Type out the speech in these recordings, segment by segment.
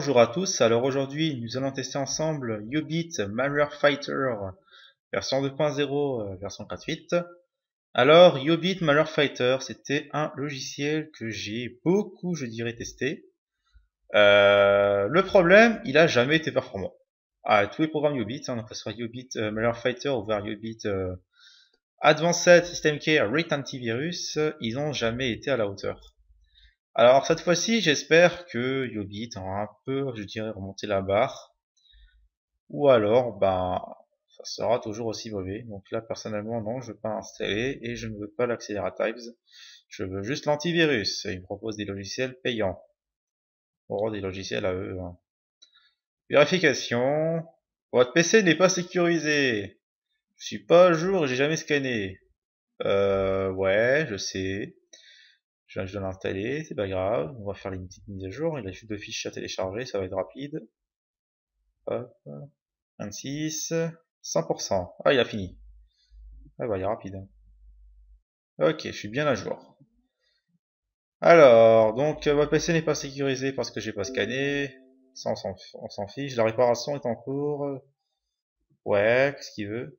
Bonjour à tous, alors aujourd'hui nous allons tester ensemble Ubit Malware Fighter version 2.0, version gratuite. Alors Ubit Malware Fighter, c'était un logiciel que j'ai beaucoup, je dirais, testé. Le problème, il a jamais été performant. Tous les programmes Ubit, donc que ce soit Ubit Malware Fighter ou vers Ubit Advanced System Care Rate Antivirus, ils n'ont jamais été à la hauteur. Alors cette fois-ci, j'espère que Ubit aura un peu, je dirais, remonté la barre. Ou alors, ça sera toujours aussi mauvais. Donc là, personnellement, non, je veux pas installer et je ne veux pas l'Acceleratives. Je veux juste l'antivirus. Il me propose des logiciels payants. Oh, des logiciels à eux. Vérification. Votre PC n'est pas sécurisé. Je suis pas à jour et j'ai jamais scanné. Ouais, je sais. Je viens de l'installer, c'est pas grave. On va faire une petite mise à jour. Il a juste deux fichiers à télécharger, ça va être rapide. Hop. 26. 100%. Ah, il a fini. Ah bah, il est rapide. Ok, je suis bien à jour. Alors, donc, votre PC n'est pas sécurisé parce que j'ai pas scanné. Ça, on s'en fiche. La réparation est en cours. Ouais, qu'est-ce qu'il veut?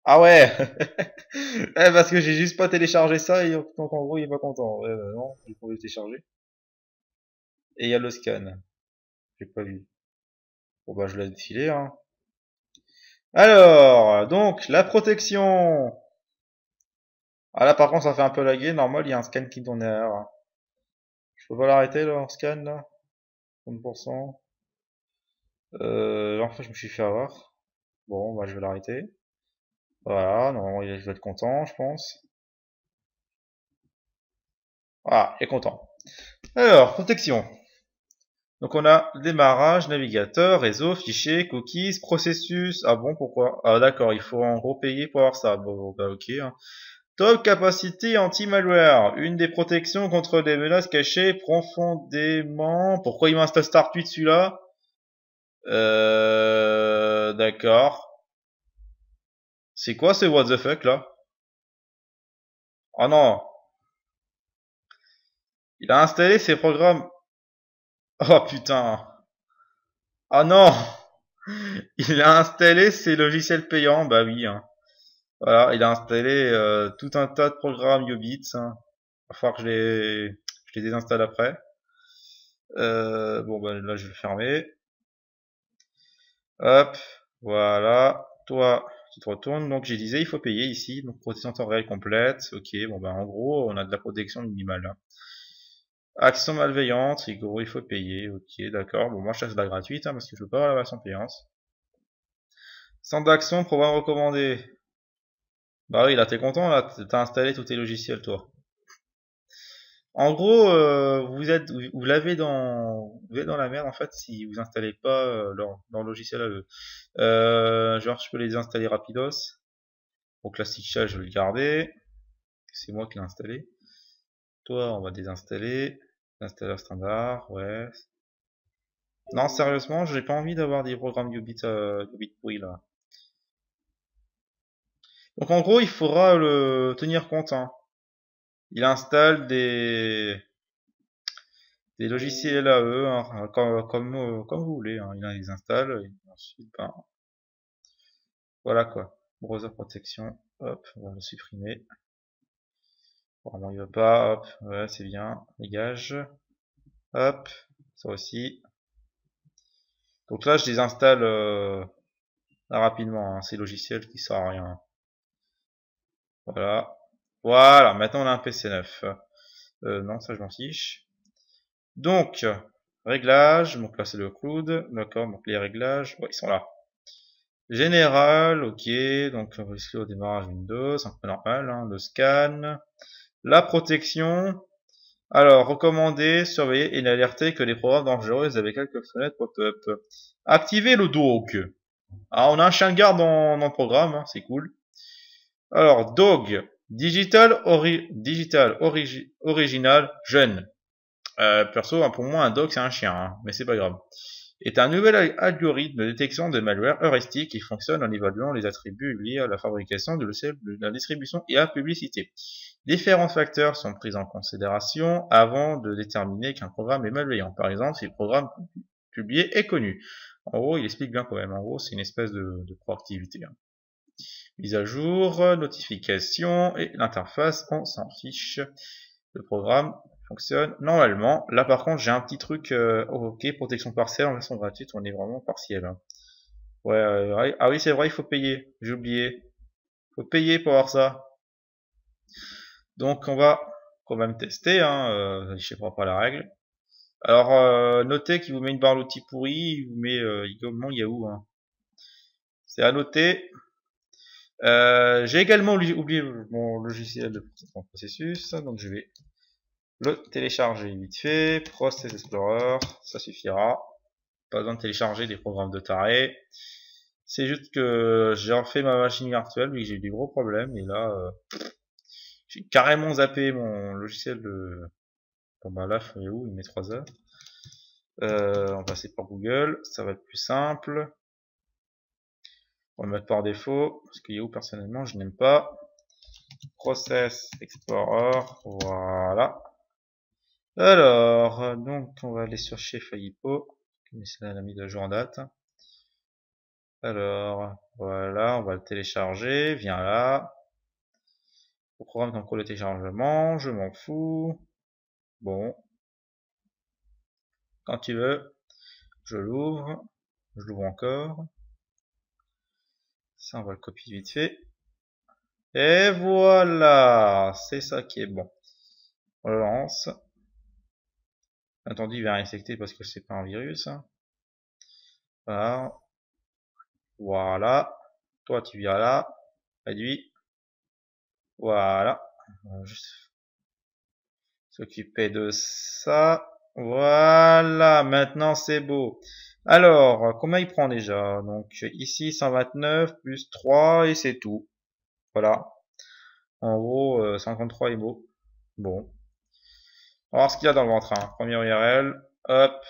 Ah ouais! Parce que j'ai juste pas téléchargé ça et donc en gros il est pas content. Ouais, bah non, j'ai pas voulu télécharger. Et il y a le scan. J'ai pas vu. Bon bah je laisse défiler, hein. Alors, donc, la protection. Ah là par contre ça fait un peu laguer, normal il y a un scan qui tourne derrière. Je peux pas l'arrêter là, en scan là? 30%. En fait je me suis fait avoir. Bon bah je vais l'arrêter. Voilà, non, je vais être content je pense. Voilà, il est content. Alors, protection. Donc on a démarrage, navigateur, réseau, fichier, cookies, processus. Ah bon, pourquoi? Ah d'accord, il faut en gros payer pour avoir ça. Bon, bah ok, hein. Top capacité anti-malware. Une des protections contre des menaces cachées profondément. Pourquoi il m'installe StarTweet celui-là? D'accord. C'est quoi ce what the fuck là? Oh non. Il a installé ses programmes. Oh putain. Oh non. Il a installé ses logiciels payants. Bah oui, hein. Voilà, il a installé tout un tas de programmes Ubit, hein. Il va falloir que je les désinstalle après. Bon, bah là, je vais le fermer. Hop, voilà. Toi, tu te retournes. Donc, j'ai disais, il faut payer ici. Donc, protection temps réel complète. Ok, bon, bah, en gros, on a de la protection minimale, là. Action malveillante, et gros, il faut payer. Ok, d'accord. Bon, moi, je cherche la gratuite, hein, parce que je veux pas avoir la version payante. Centre d'action, programme recommandé. Bah oui, là, t'es content, là. T'as installé tous tes logiciels, toi. En gros, vous vous êtes dans la merde en fait si vous installez pas leur logiciel à eux. Genre, je peux les installer rapidos. Au classique shell, je vais le garder. C'est moi qui l'ai installé. Toi, on va désinstaller. Installeur standard, ouais. Non, sérieusement, j'ai pas envie d'avoir des programmes Ubit pourris là. Donc en gros, il faudra le tenir compte, hein. Il installe des logiciels à eux, hein, comme vous voulez, hein. Il les installe et ensuite, voilà quoi. Browser protection, hop, on va le supprimer. Vraiment il veut pas, hop, ouais c'est bien, dégage. Hop, ça aussi. Donc là je désinstalle rapidement, hein, ces logiciels qui servent à rien. Voilà. Voilà, maintenant on a un PC neuf. Non, ça je m'en fiche. Donc, réglages, donc là c'est le cloud, d'accord, donc les réglages, ouais, ils sont là. Général, ok, donc on va essayer au démarrage Windows, un peu normal, hein, le scan, la protection, alors recommander, surveiller et n'alerter que les programmes dangereux avec quelques fenêtres pop-up. Activer le dog. Ah, on a un chien de garde dans le programme, hein, c'est cool. Alors, dog, original, jeune. Perso, hein, pour moi, un dog c'est un chien, hein, mais c'est pas grave. Est un nouvel algorithme de détection de malware heuristique qui fonctionne en évaluant les attributs liés à la fabrication de logiciels, de la distribution et à la publicité. Différents facteurs sont pris en considération avant de déterminer qu'un programme est malveillant. Par exemple, si le programme publié est connu. En gros, il explique bien quand même. En gros, c'est une espèce de proactivité. Hein. Mise à jour, notification et l'interface, on s'en fiche. Le programme fonctionne normalement. Là, par contre, j'ai un petit truc. Ok, protection partielle en version gratuite. On est vraiment partiel. Hein. Ouais, ah oui, c'est vrai, il faut payer. J'ai oublié. Il faut payer pour avoir ça. Donc on va quand même tester, hein, je sais pas la règle. Alors notez qu'il vous met une barre d'outils pourrie, il vous met mon Yahoo. Hein. C'est à noter. J'ai également oublié mon logiciel de processus, donc je vais le télécharger vite fait. Process Explorer, ça suffira. Pas besoin de télécharger des programmes de taré. C'est juste que j'ai refait ma machine virtuelle, mais j'ai eu des gros problèmes et là j'ai carrément zappé mon logiciel de... Bon bah là, Yahoo, il met 3 heures. On va passer par Google, ça va être plus simple. On va le mettre par défaut, parce que Yahoo personnellement je n'aime pas. Process Explorer, voilà. Alors, donc on va aller sur chez Fayipo, mais c'est la mise à jour en date. Alors, voilà, on va le télécharger, viens là. Le programme contrôle le téléchargement, je m'en fous. Bon. Quand tu veux, je l'ouvre encore. Ça, on va le copier vite fait. Et voilà, c'est ça qui est bon. On le lance. Attendu, il va injecter parce que c'est pas un virus. Voilà. Voilà. Toi, tu viens là. Réduit. Voilà. On va juste s'occuper de ça. Voilà. Maintenant, c'est beau. Alors, combien il prend déjà? Donc, ici, 129 plus 3 et c'est tout. Voilà. En gros, 53 est beau. Bon. On va voir ce qu'il y a dans le ventre. Hein. Première URL. Hop.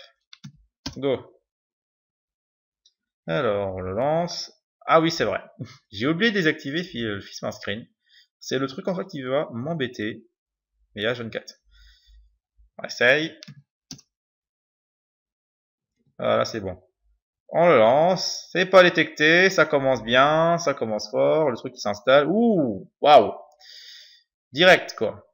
Go. Alors, on le lance. Ah oui, c'est vrai. J'ai oublié de désactiver le Fixed Screen. C'est le truc en fait qui va m'embêter. Mais là, je ne 4. On essaye. Voilà, c'est bon. On le lance. C'est pas détecté. Ça commence bien. Ça commence fort. Le truc qui s'installe. Ouh. Waouh. Direct, quoi.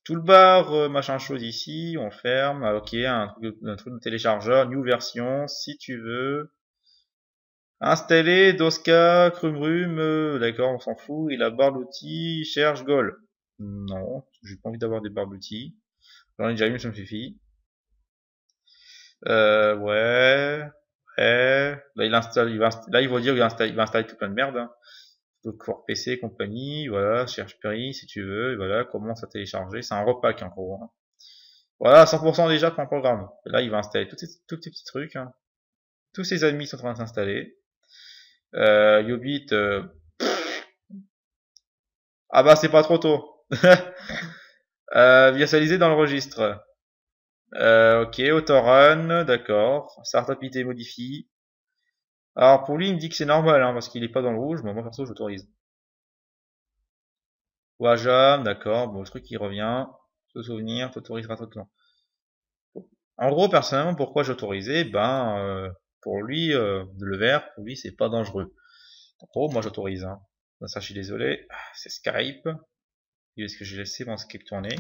Toolbar, machin chose ici. On ferme. Ah, ok, un truc de téléchargeur. New version. Si tu veux. Installer Doska, Krumrum, d'accord, on s'en fout. Et la barre d'outils, cherche Goal. Non, j'ai pas envie d'avoir des barres d'outils. J'en ai déjà une, ça me suffit. Ouais. Là, il installe, là, il va dire qu'il va installer tout plein de merde. Hein. Donc, for PC, compagnie, voilà, cherche Perry, si tu veux, et voilà, commence à télécharger. C'est un repack, en gros. Hein. Voilà, 100% déjà pour un programme. Et là, il va installer tous ces petits trucs. Hein. Tous ses amis sont en train de s'installer. Yobit, ah bah c'est pas trop tôt. Visualiser dans le registre. Ok, autorun, d'accord. Startup IT modifie. Alors pour lui, il me dit que c'est normal, hein, parce qu'il est pas dans le rouge, mais moi perso, j'autorise. Wajam, d'accord. Bon, le truc qui revient. Se souvenir, t'autoriseras tout le temps. En gros, personnellement, pourquoi j'autorisais? Pour lui, le vert, pour lui, c'est pas dangereux. En gros, moi j'autorise. Hein. Ça, je suis désolé. C'est Skype. Est-ce que j'ai laissé mon Skype tourner?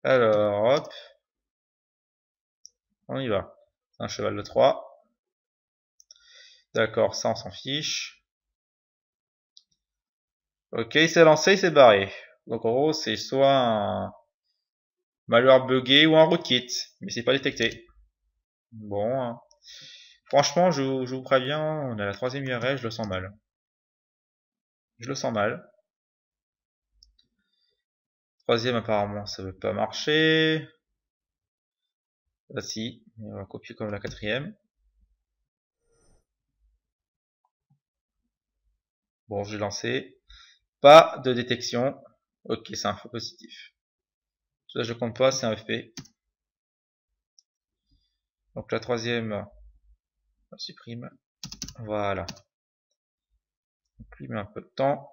Alors, hop. On y va. Un cheval de 3. D'accord, ça on s'en fiche. Ok, il s'est lancé, il s'est barré. Donc en gros, c'est soit un malware buggé ou un rootkit. Mais c'est pas détecté. Bon, hein. Franchement, je vous préviens, on est à la 3ème URL, je le sens mal. Je le sens mal. 3ème apparemment, ça veut pas marcher. Là si, on va copier comme la 4ème. Bon, j'ai lancé. Pas de détection. Ok, c'est un faux positif. Ça, je compte pas, c'est un FP. Donc la 3ème, on supprime. Voilà. Donc lui met un peu de temps.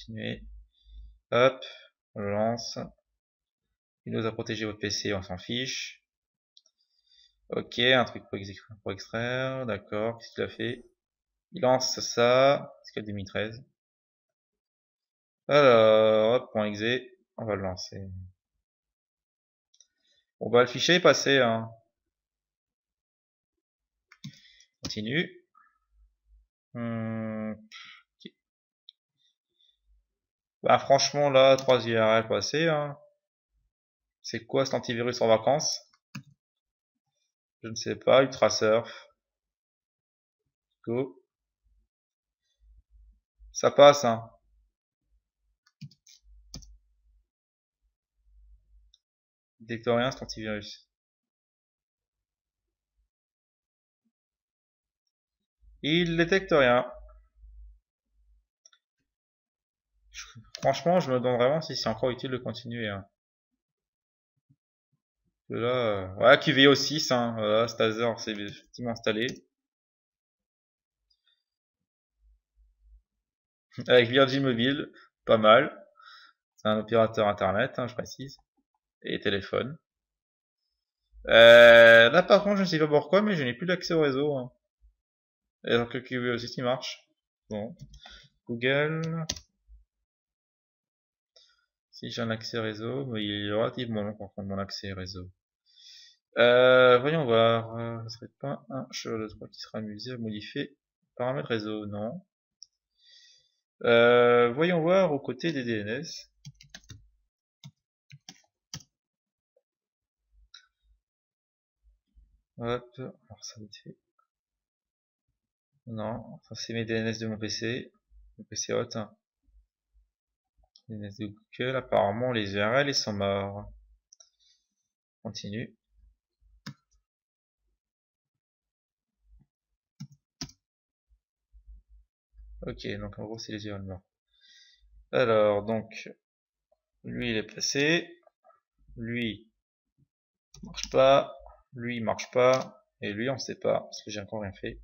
Continuez. Hop, on le lance. Il nous a protégé votre PC, on s'en fiche. Ok, un truc pour extraire, d'accord, qu'est-ce qu'il a fait? Il lance ça, c'est quel 2013? Alors, hop, point .exe, on va le lancer. Bon bah le fichier est passé, hein. Continue. Ok. Bah franchement là, 3 URL passé, hein. C'est quoi cet antivirus en vacances? Je ne sais pas, Ultrasurf. Go. Ça passe, hein. Il détecte rien cet antivirus. Il détecte rien. Franchement, je me demande vraiment si c'est encore utile de continuer, hein. Là, ouais, QVO 6, hein. Voilà, Stazer, c'est effectivement installé. Avec Virgin Mobile, pas mal. C'est un opérateur internet, hein, je précise. Et téléphone. Là par contre je ne sais pas pourquoi mais je n'ai plus d'accès au réseau, hein. Et donc le QV aussi il marche. Bon. Google. Si j'ai un accès réseau, mais il est relativement long par contre mon accès réseau. Voyons voir. Ce serait pas un cheval de 3 qui sera amusé à modifier paramètres réseau, non. Voyons voir aux côtés des DNS. Hop, alors ça vite fait. Non, ça c'est mes DNS de mon PC. Mon PC hot. Hein. DNS de Google, apparemment les URL ils sont morts. Continue. Ok, donc en gros c'est les URL morts. Alors donc, lui il est passé. Lui marche pas. Lui marche pas. Et lui on sait pas, parce que j'ai encore rien fait.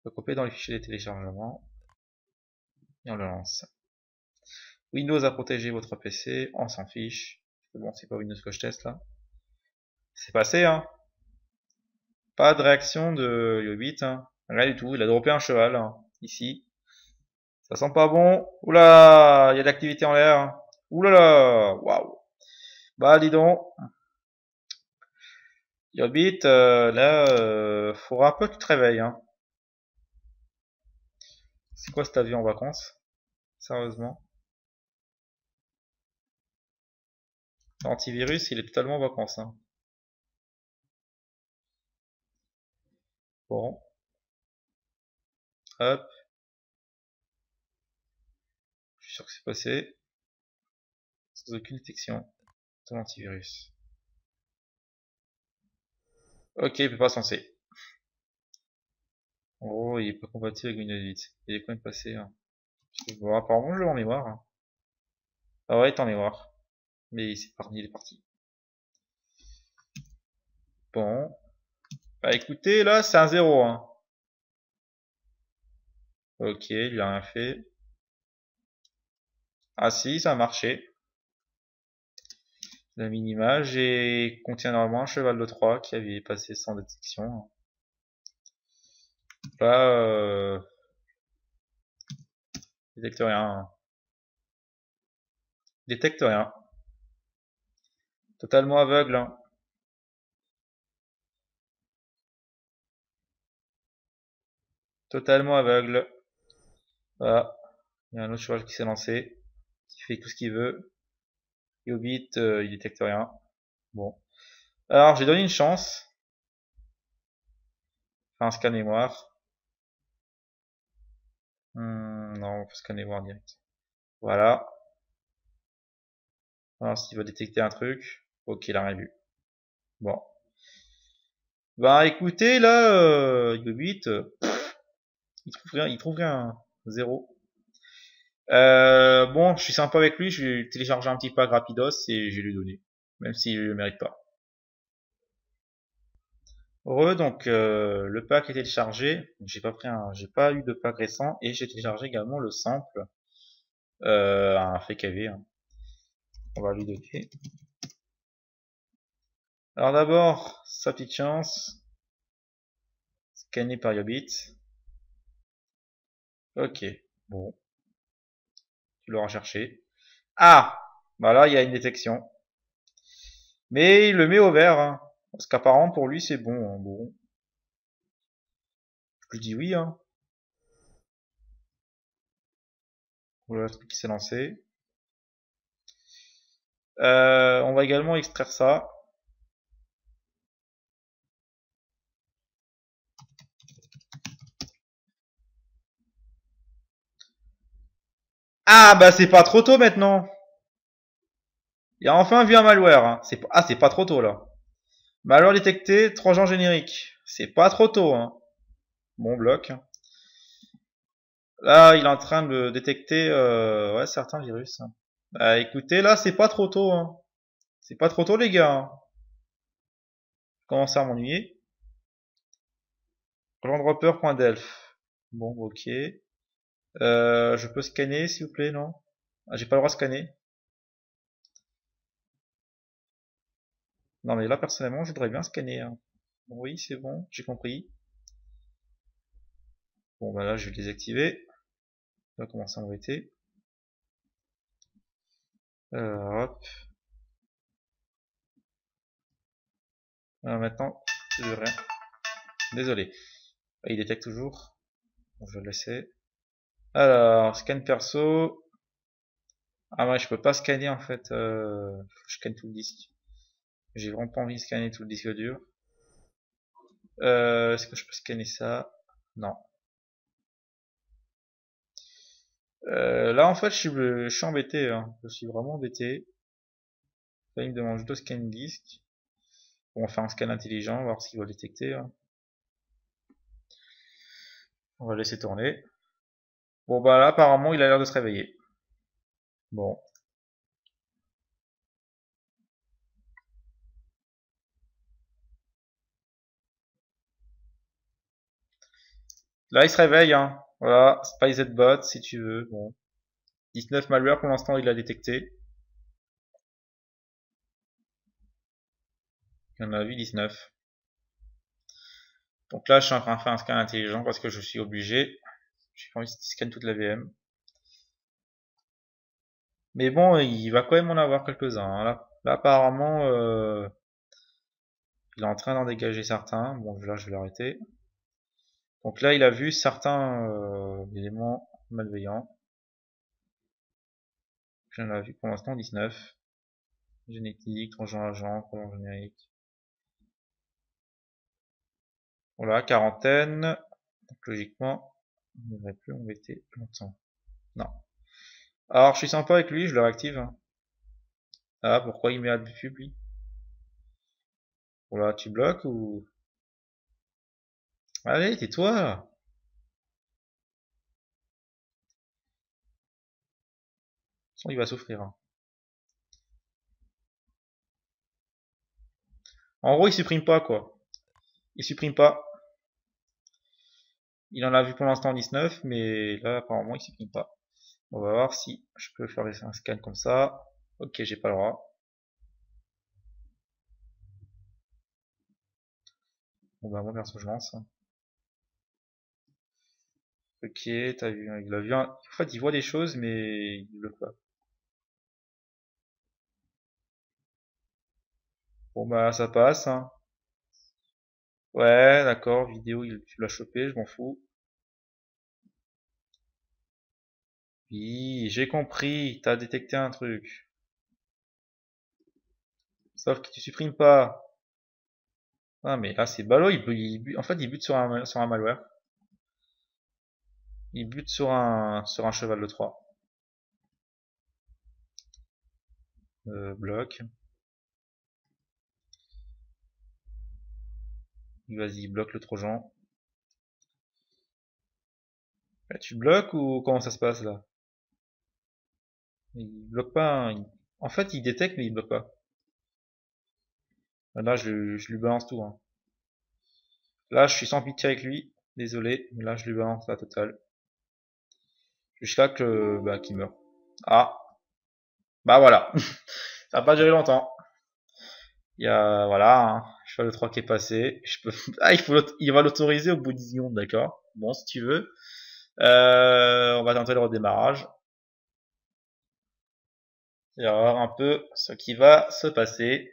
On peut copier dans les fichiers de téléchargement. Et on le lance. Windows a protégé votre PC, on s'en fiche. Bon, c'est pas Windows que je teste là. C'est passé, hein. Pas de réaction de Yobit, hein. Rien du tout, il a droppé un cheval, hein, ici. Ça sent pas bon. Oula, il y a de l'activité en l'air. Hein. Oulala, waouh. Bah dis donc. Yobit, là, faudra un peu que tu te réveilles, hein. C'est quoi cet avion en vacances? Sérieusement. L'antivirus, il est totalement en vacances, hein. Bon. Hop. Je suis sûr que c'est passé. Sans aucune détection. Ton antivirus. Ok, il peut pas se lancer. En gros, il est pas compatible avec Windows 8. Il est quand même passé, hein. Bon, apparemment, je l'ai en mémoire, hein. Ah ouais, il est en mémoire. Mais c'est parti, il est parti. Bon. Bah écoutez, là, c'est un 0, hein. Ok, il lui a rien fait. Ah si, ça a marché. La mini-image et contient normalement un cheval de 3 qui avait passé sans détection. Là, détecte rien. Détecte rien. Totalement aveugle, hein. Totalement aveugle. Voilà. Il y a un autre cheval qui s'est lancé. Qui fait tout ce qu'il veut. Yobit, il détecte rien. Bon. Alors, j'ai donné une chance. Faire un scan mémoire. Non, on peut scanner mémoire direct. Voilà. Alors, s'il veut détecter un truc. Ok, il a rien vu. Bon. Bah, écoutez, là, Yobit, il trouve rien. Zéro. Bon, je suis sympa avec lui, je vais télécharger un petit pack rapidos et je vais lui donner. Même s'il le mérite pas. Heureux, donc le pack est téléchargé. J'ai pas eu de pack récent et j'ai téléchargé également le sample Un fake AV. Hein. On va lui donner. Alors d'abord, sa petite chance. Scanner par Yobit. Ok, bon. Tu l'auras cherché. Ah! Bah là, il y a une détection. Mais il le met au vert. Hein, parce qu'apparemment, pour lui, c'est bon. Hein, bon. Je lui dis oui. Hein. Voilà le truc qui s'est lancé. On va également extraire ça. Ah bah c'est pas trop tôt maintenant. Il y a enfin vu un malware. Hein. C'est pas trop tôt là. Malware détecté, trojan générique. C'est pas trop tôt. Hein. Bon bloc. Là il est en train de détecter ouais, certains virus. Hein. Bah écoutez là c'est pas trop tôt. Hein. C'est pas trop tôt les gars. Hein. Je commence à m'ennuyer. Landropper.delf. Bon ok. Je peux scanner s'il vous plaît non? Ah, j'ai pas le droit de scanner. Non mais là personnellement je voudrais bien scanner. Hein. Oui c'est bon, j'ai compris. Bon bah là je vais désactiver. On va commencer à embêter. Hop. Alors maintenant, je rien. Désolé. Il détecte toujours. Bon, je vais le laisser. Alors, scan perso. Ah ouais, je peux pas scanner en fait. Je scanne tout le disque. J'ai vraiment pas envie de scanner tout le disque dur. Est-ce que je peux scanner ça? Non. Là en fait, je suis embêté. Hein. Je suis vraiment embêté. Là, il me demande juste de scanner disque. Bon, on va faire un scan intelligent, voir ce qu'il va détecter. Hein. On va laisser tourner. Bon bah là, apparemment, il a l'air de se réveiller. Bon. Là, il se réveille, hein. Voilà, SpyZBot, si tu veux. Bon. 19 malware, pour l'instant, il a détecté. Il en a vu 19. Donc là, je suis en train de faire un scan intelligent parce que je suis obligé. J'ai pas envie de scanner toute la VM. Mais bon, il va quand même en avoir quelques-uns. Hein. Là, apparemment, il est en train d'en dégager certains. Bon, là, je vais l'arrêter. Donc là, il a vu certains éléments malveillants. J'en ai vu pour l'instant 19. Génétique, trojan agent, trojan générique. Voilà, quarantaine. Donc logiquement, on ne devrait plus embêter longtemps. Non. Alors, je suis sympa avec lui, je le réactive. Hein. Ah, pourquoi il met à pub, lui? Voilà, tu bloques ou... Allez, tais-toi, là. Sinon, il va souffrir. Hein. En gros, il supprime pas, quoi. Il supprime pas. Il en a vu pour l'instant 19, mais là, apparemment, il supprime pas. On va voir si je peux faire un scan comme ça. Ok, j'ai pas le droit. Bon, bah, moi, perso, je lance. Ok, t'as vu, il a vu un... En fait, il voit des choses, mais il bloque pas. Bon, bah, ça passe, hein. Ouais, d'accord, vidéo, tu l'as chopé, je m'en fous. Oui, j'ai compris, t'as détecté un truc. Sauf que tu supprimes pas. Ah, mais là, c'est ballot, en fait, il bute sur un malware. Il bute sur un cheval de 3. Bloc. Vas-y, bloque le trojan. Bah, tu bloques ou comment ça se passe là? Il bloque pas. Hein, en fait, il détecte, mais il bloque pas. Là, je lui balance tout. Hein. Là, je suis sans pitié avec lui. Désolé, mais là, je lui balance la totale. Jusqu'à que, bah, qu'il meurt. Ah, bah voilà. Ça va pas durer longtemps. Il y a, voilà, hein, cheval de 3 qui est passé. Je peux, ah, il va l'autoriser au bout de 10 secondes, d'accord. Bon, si tu veux. On va tenter le redémarrage. Et voir un peu ce qui va se passer.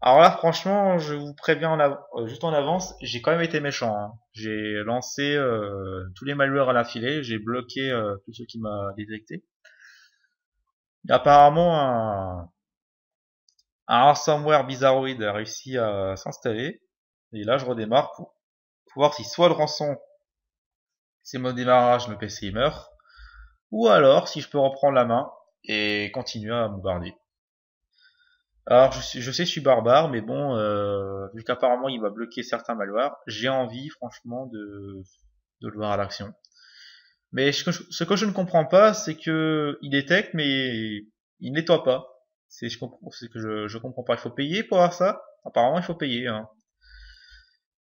Alors là, franchement, je vous préviens juste en avance, j'ai quand même été méchant, hein. J'ai lancé tous les malwares à la filée, j'ai bloqué tous ceux qui m'a détecté. Et apparemment, un ransomware bizarroïde a réussi à s'installer. Et là, je redémarre pour voir si soit le rançon, c'est mon démarrage, le PC meurt, ou alors si je peux reprendre la main et continuer à bombarder. Alors, je sais, je suis barbare, mais bon, vu qu'apparemment il va bloquer certains malwares, j'ai envie, franchement, de le voir à l'action. Mais ce que je ne comprends pas, c'est que il détecte, mais il nettoie pas. C'est que je comprends pas. Il faut payer pour avoir ça. Apparemment, il faut payer, hein.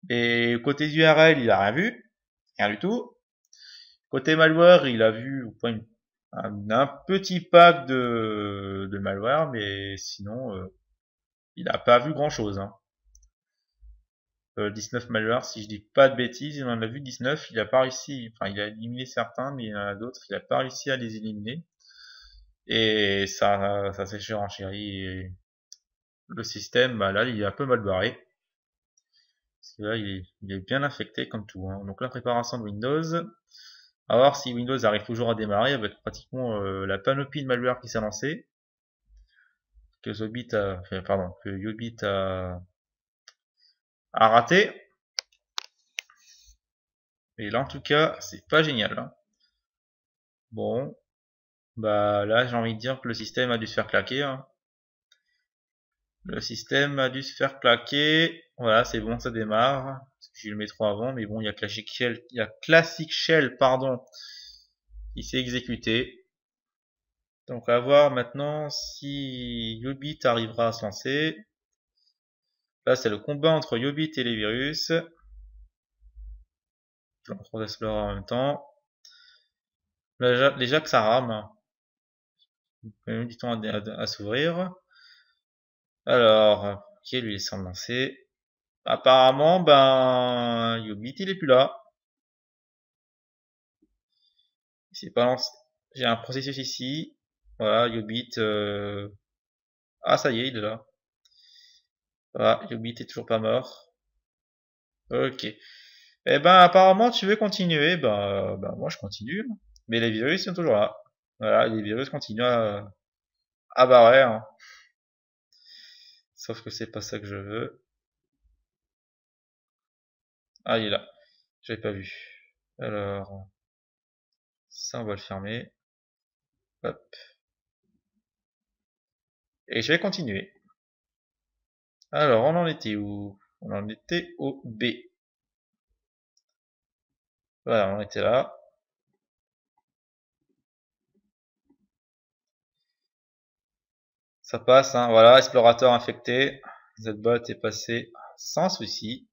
Et côté URL, il a rien vu, rien du tout. Côté malware, il a vu un petit pack de malware, mais sinon, il a pas vu grand chose, hein. 19 malware, si je dis pas de bêtises, il en a vu 19, il a pas réussi, enfin il a éliminé certains, mais il y en a d'autres, il a pas réussi à les éliminer. Et ça s'est surenchéri. Et le système, bah là, il est un peu mal barré. Parce que là, il est bien infecté comme tout, hein. Donc la préparation de Windows. À voir si Windows arrive toujours à démarrer avec pratiquement la panoplie de malware qui s'est lancée. Que Yobit a raté. Et là, en tout cas, c'est pas génial, hein. Bon, bah là, j'ai envie de dire que le système a dû se faire claquer, hein. Le système a dû se faire claquer. Voilà, c'est bon, ça démarre. J'ai le métro avant, mais bon, il y a Classic Shell, pardon, qui s'est exécuté. Donc, à voir maintenant si Yobit arrivera à se lancer. Là, c'est le combat entre Yobit et les virus. Je lance Explorer en même temps. Là, déjà que ça rame, même du temps à s'ouvrir. Alors, qui lui laissant lancer. Apparemment, ben, Yobit, il est plus là. Il s'est pas lancé. J'ai un processus ici. Voilà, Yobit. Ah, ça y est, il est là. Voilà, Yobit est toujours pas mort. Ok. Eh ben, apparemment, tu veux continuer. Ben, moi, je continue. Mais les virus sont toujours là. Voilà, les virus continuent à barrer, hein. Sauf que c'est pas ça que je veux. Ah, il est là. J'avais pas vu. Alors, ça, on va le fermer. Hop. Et je vais continuer. Alors, on en était où? On en était au B. Voilà, on était là. Ça passe, hein. Voilà, explorateur infecté. ZBot est passé sans souci.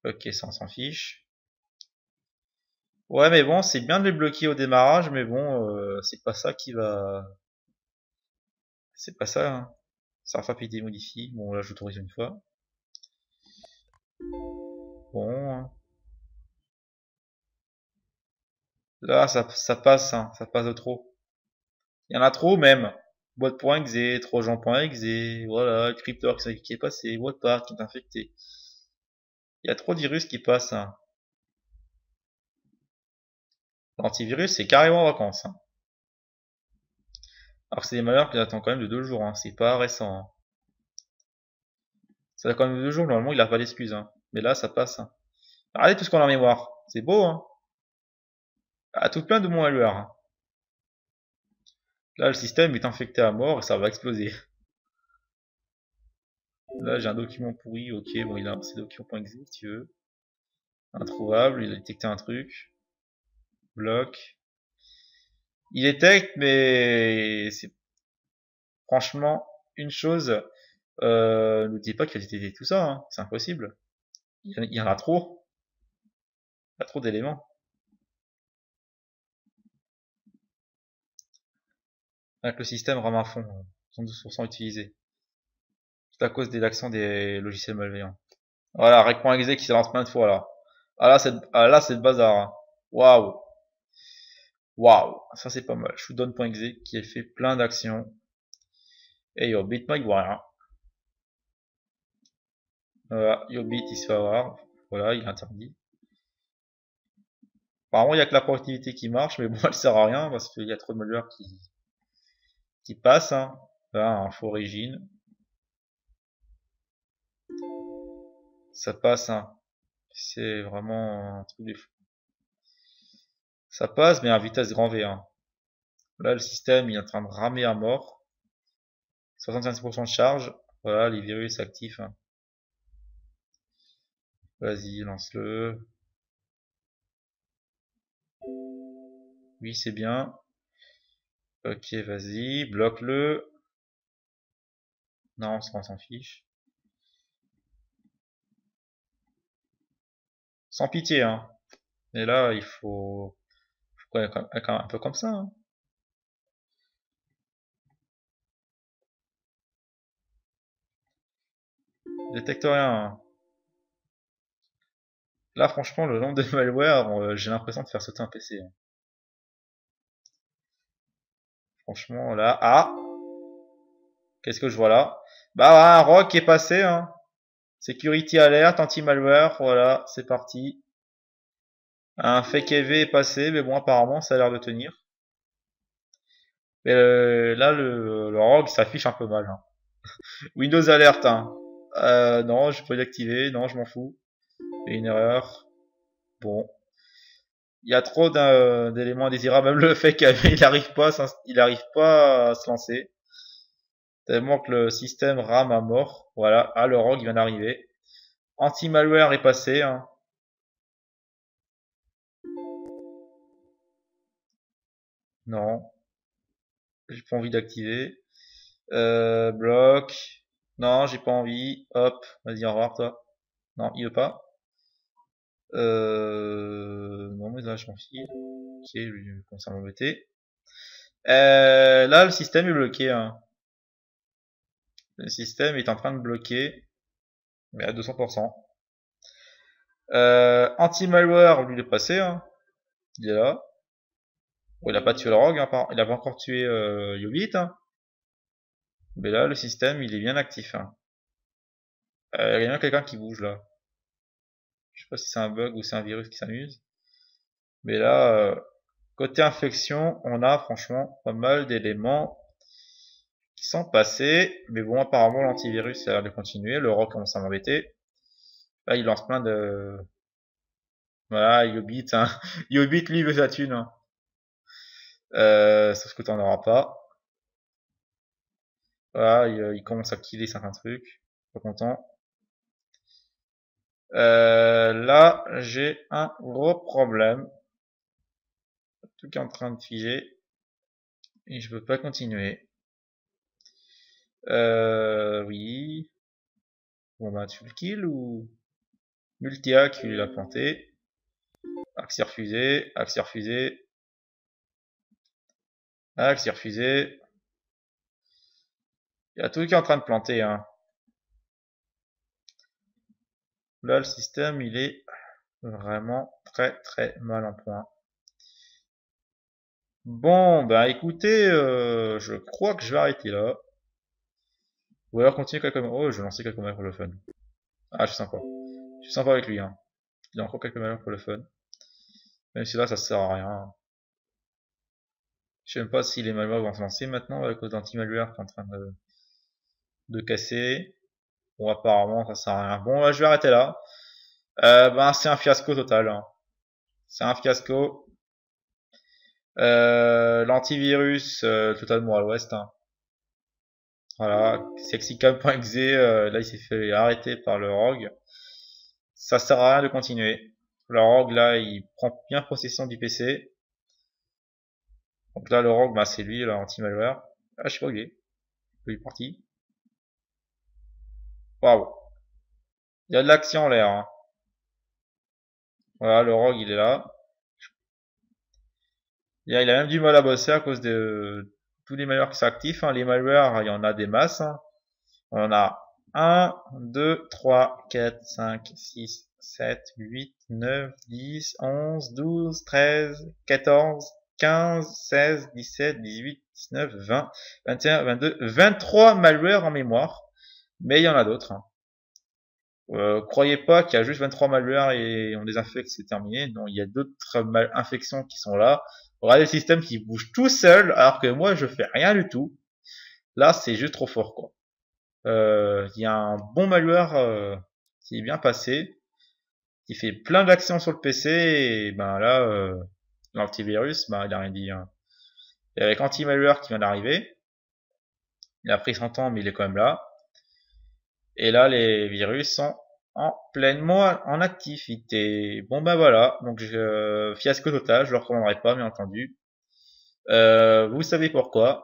Ok, ça on s'en fiche. Ouais, mais bon, c'est bien de les bloquer au démarrage, mais bon, c'est pas ça qui va... C'est pas ça, hein. Ça rapidité modifie. Bon, là, j'autorise une fois. Bon, hein. Là, ça passe, hein. Ça passe de trop. Il y en a trop, même. Boîte.exe, trojan.exe, voilà, cryptor qui est passé, Wattpad qui est infecté. Il y a trop de virus qui passent, hein. L'antivirus, c'est carrément en vacances, hein. Alors que c'est des malheurs qui attendent quand même de 2 jours, hein. C'est pas récent, hein. Ça a quand même 2 jours, normalement il a pas d'excuses, hein. Mais là, ça passe, hein. Regardez tout ce qu'on a en mémoire. C'est beau, hein. Ah, tout plein de mon malware, hein. Là, le système est infecté à mort et ça va exploser. Là, j'ai un document pourri, ok, bon, il a c'est document.exe si tu veux. Introuvable, il a détecté un truc. Bloc. Il détecte, mais c'est franchement une chose. Ne dis pas qu'il a détecté tout ça, hein. C'est impossible. Il y en a trop. Il y a trop d'éléments. Avec le système RAM à fond, 112% utilisé. C'est à cause des accents des logiciels malveillants. Voilà, rec.exe qui se lance plein de fois là. Ah là c'est le bazar. Hein. Waouh. Waouh. Ça c'est pas mal. Showdown.exe qui a fait plein d'actions. Et yo, BitMike voit rien. Voilà, Yobit il se fait avoir. Voilà, il est interdit. Apparemment, il y a que la productivité qui marche, mais bon, elle sert à rien parce qu'il y a trop de malware qui passe. Hein. Là, info origine. Ça passe, hein. C'est vraiment un truc de fou. Ça passe, mais à vitesse grand V. Hein. Là, le système il est en train de ramer à mort. 75% de charge. Voilà, les virus actifs. Hein. Vas-y, lance-le. Oui, c'est bien. Ok, vas-y, bloque-le. Non, on s'en fiche. Sans pitié, hein. Et là, il faut être un peu comme ça. Hein. Détecte rien. Hein. Là, franchement, le nombre de malware, j'ai l'impression de faire sauter un PC. Hein. Franchement, là, ah, qu'est-ce que je vois là? Bah, voilà, un rock est passé. Hein. Security alert, anti-malware, voilà, c'est parti. Un fake EV est passé, mais bon, apparemment, ça a l'air de tenir. Mais là, le rogue s'affiche un peu mal. Hein. Windows Alert, hein. Non, je peux l'activer. Non, je m'en fous. C'est une erreur. Bon. Il y a trop d'éléments indésirables. Même le fake EV, il arrive pas à se lancer. Tellement que le système rame à mort. Voilà. Ah, le rogue vient d'arriver. Anti-malware est passé. Hein. Non. J'ai pas envie d'activer. Bloc. Non, j'ai pas envie. Hop. Vas-y, au revoir, toi. Non, il veut pas. Non, mais là, je m'en fiche. Ok, lui, il commence à m'embêter. Là, le système est bloqué. Hein. Le système est en train de bloquer, mais à 200%. Anti-malware, lui, il est passé. Hein. Il est là. Bon, il a pas tué le rogue. Hein, il a pas encore tué Yobit. Hein. Mais là, le système, il est bien actif. Hein. Il y a bien quelqu'un qui bouge là. Je sais pas si c'est un bug ou c'est un virus qui s'amuse. Mais là, côté infection, on a franchement pas mal d'éléments qui sont passés. Mais bon, apparemment, l'antivirus a l'air de continuer. Le rock commence à m'embêter. Là, il lance plein de... Voilà, Yobit, hein. Yobit, lui, veut sa thune. Hein. Sauf que t'en auras pas. Voilà, il commence à killer certains trucs. Pas content. Là, j'ai un gros problème. Tout est en train de figer. Et je peux pas continuer. Oui. Bon bah, tu le kill ou... Multihack, il l'a planté. Accès refusé, accès refusé. Accès refusé. Il y a tout qui est en train de planter, hein. Là, le système, il est vraiment très très mal en point. Bon, bah écoutez, je crois que je vais arrêter là. Ou alors continuer quelques... Oh, je vais lancer quelques malheurs pour le fun. Ah, je suis sympa. Je suis sympa avec lui, hein. Il y a encore quelques malheurs pour le fun. Même si là, ça sert à rien. Je sais même pas si les malwares vont se lancer maintenant à cause d'anti-malware qui est en train de casser. Bon, apparemment, ça sert à rien. Bon, bah, je vais arrêter là. Ben, c'est un fiasco total. Hein. C'est un fiasco. L'antivirus totalement à l'ouest. Hein. Voilà, sexycam.exe, là il s'est fait arrêter par le rogue. Ça sert à rien de continuer. Le rogue là, il prend bien possession du PC. Donc là, le rogue, bah, c'est lui, l'anti-malware. Ah, je sais pas où il est. Il est parti. Waouh. Il y a de l'action en l'air. Hein. Voilà, le rogue, il est là. Il a même du mal à bosser à cause tous les malwares qui sont actifs. Hein. Les malwares, il y en a des masses. Hein. On en a 1, 2, 3, 4, 5, 6, 7, 8, 9, 10, 11, 12, 13, 14, 15, 16, 17, 18, 19, 20, 21, 22, 23 malwares en mémoire. Mais il y en a d'autres. Hein. Croyez pas qu'il y a juste 23 malwares et on les infecte, c'est terminé. Non, il y a d'autres infections qui sont là. Regardez le système qui bouge tout seul, alors que moi je fais rien du tout. Là, c'est juste trop fort, quoi. Il y a un bon malware qui est bien passé, qui fait plein d'actions sur le PC, et ben là, l'antivirus, ben il a rien dit. Hein. Et avec anti-malware qui vient d'arriver, il a pris son temps, mais il est quand même là. Et là, les virus sont pleinement en activité. Bon ben voilà, donc fiasco total, je le recommanderais pas, bien entendu. Vous savez pourquoi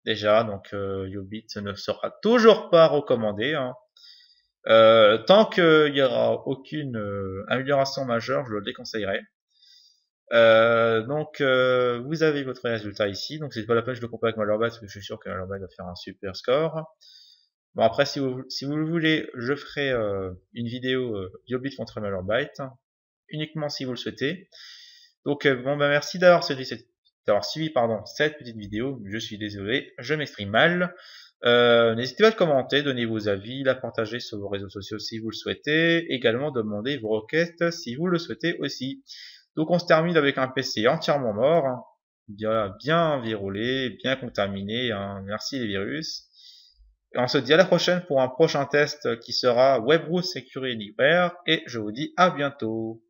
déjà, donc Yobit ne sera toujours pas recommandé. Hein. Tant qu'il n'y aura aucune amélioration majeure, je le déconseillerais. Donc vous avez votre résultat ici, donc c'est pas la peine que je le compare avec Malwarebytes parce que je suis sûr que Malwarebytes va faire un super score. Bon après si vous le voulez, je ferai une vidéo Yobit contre Malwarebytes, uniquement si vous le souhaitez. Donc bon bah merci d'avoir suivi cette petite vidéo. Je suis désolé, je m'exprime mal. N'hésitez pas à commenter, donner vos avis, la partager sur vos réseaux sociaux si vous le souhaitez. Également demander vos requêtes si vous le souhaitez aussi. Donc on se termine avec un PC entièrement mort, hein. Bien verrouillé, bien contaminé. Hein. Merci les virus. Et on se dit à la prochaine pour un prochain test qui sera WebRoot Security Anywhere. Et je vous dis à bientôt.